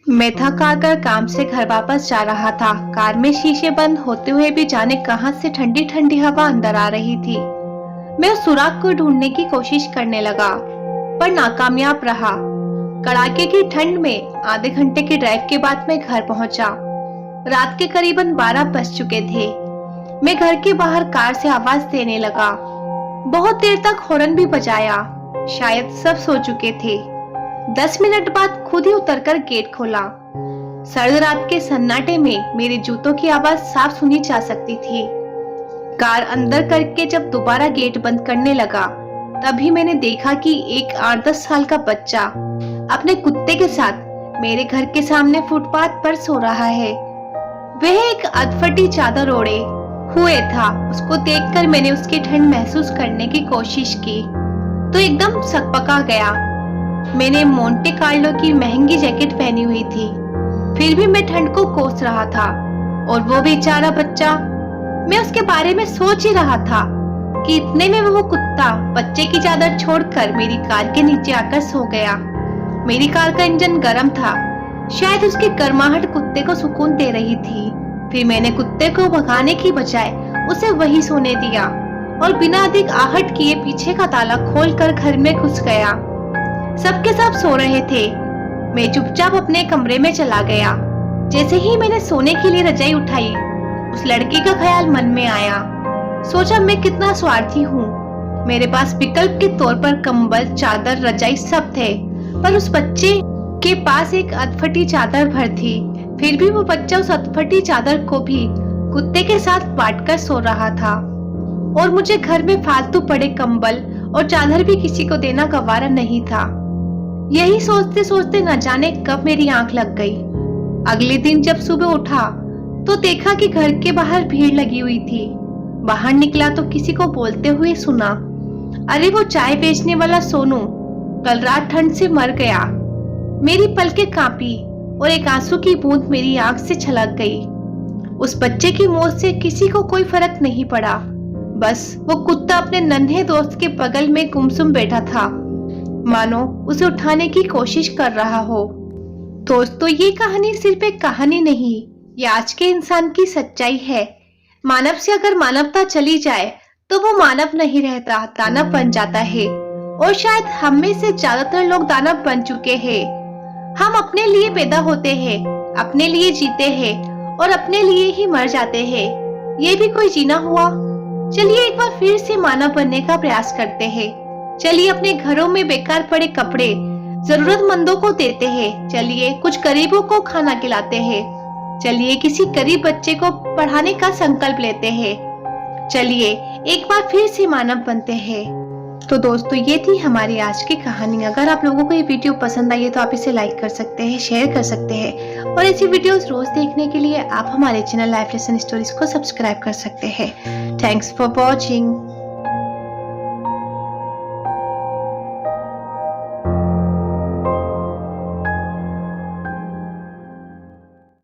मैं थक कर काम से घर वापस जा रहा था। कार में शीशे बंद होते हुए भी जाने कहां से ठंडी ठंडी हवा अंदर आ रही थी। मैं उस सुराग को ढूंढने की कोशिश करने लगा, पर नाकामयाब रहा। कड़ाके की ठंड में आधे घंटे की ड्राइव के बाद मैं घर पहुंचा। रात के करीबन 12 बज चुके थे। मैं घर के बाहर कार से आवाज देने लगा। बहुत देर तक हॉर्न भी बजाया। शायद सब सो चुके थे। 10 मिनट बाद खुद ही उतरकर गेट खोला। सर्द रात के सन्नाटे में मेरे जूतों की आवाज साफ सुनी जा सकती थी। कार अंदर करके जब दोबारा गेट बंद करने लगा, तभी मैंने देखा कि एक 8-10 साल का बच्चा अपने कुत्ते के साथ मेरे घर के सामने फुटपाथ पर सो रहा है। वह एक अधफटी चादर ओढ़े हुए था। उसको देखकर मैंने उसकी ठंड महसूस करने की कोशिश की तो एकदम सकपका गया। मैंने मोंटे कार्लो की महंगी जैकेट पहनी हुई थी, फिर भी मैं ठंड को कोस रहा था। और वो बेचारा बच्चा, मैं उसके बारे में सोच ही रहा था कि इतने में वो कुत्ता बच्चे की चादर छोड़कर मेरी कार के नीचे आकर सो गया। मेरी कार का इंजन गर्म था। शायद उसकी गर्माहट कुत्ते को सुकून दे रही थी। फिर मैंने कुत्ते को भगाने की बजाय उसे वही सोने दिया और बिना अधिक आहट किए पीछे का ताला खोलकर घर में घुस गया। सबके सब सो रहे थे। मैं चुपचाप अपने कमरे में चला गया। जैसे ही मैंने सोने के लिए रजाई उठाई, उस लड़की का ख्याल मन में आया। सोचा मैं कितना स्वार्थी हूँ। मेरे पास विकल्प के तौर पर कंबल, चादर, रजाई सब थे, पर उस बच्चे के पास एक अधफटी चादर भर थी। फिर भी वो बच्चा उस अधफटी चादर को भी कुत्ते के साथ बांटकर सो रहा था। और मुझे घर में फालतू पड़े कंबल और चादर भी किसी को देना गवारा नहीं था। यही सोचते सोचते न जाने कब मेरी आंख लग गई। अगले दिन जब सुबह उठा तो देखा कि घर के बाहर भीड़ लगी हुई थी। बाहर निकला तो किसी को बोलते हुए सुना, अरे वो चाय बेचने वाला सोनू कल रात ठंड से मर गया। मेरी पलकें कांपी और एक आंसू की बूंद मेरी आंख से छलक गई। उस बच्चे की मौत से किसी को कोई फर्क नहीं पड़ा। बस वो कुत्ता अपने नन्हे दोस्त के बगल में गुमसुम बैठा था, मानो उसे उठाने की कोशिश कर रहा हो। दोस्तों, ये कहानी सिर्फ एक कहानी नहीं, ये आज के इंसान की सच्चाई है। मानव से अगर मानवता चली जाए तो वो मानव नहीं रहता, दानव बन जाता है। और शायद हम में से ज्यादातर लोग दानव बन चुके हैं। हम अपने लिए पैदा होते हैं, अपने लिए जीते हैं और अपने लिए ही मर जाते हैं। ये भी कोई जीना हुआ? चलिए एक बार फिर से मानव बनने का प्रयास करते हैं। चलिए अपने घरों में बेकार पड़े कपड़े जरूरतमंदों को देते हैं। चलिए कुछ गरीबों को खाना खिलाते हैं। चलिए किसी गरीब बच्चे को पढ़ाने का संकल्प लेते हैं। चलिए एक बार फिर से मानव बनते हैं। तो दोस्तों, ये थी हमारी आज की कहानी। अगर आप लोगों को ये वीडियो पसंद आई है तो आप इसे लाइक कर सकते हैं, शेयर कर सकते हैं और ऐसी वीडियोस रोज देखने के लिए आप हमारे चैनल लाइफ लेसन स्टोरीज को सब्सक्राइब कर सकते हैं। Thanks for watching.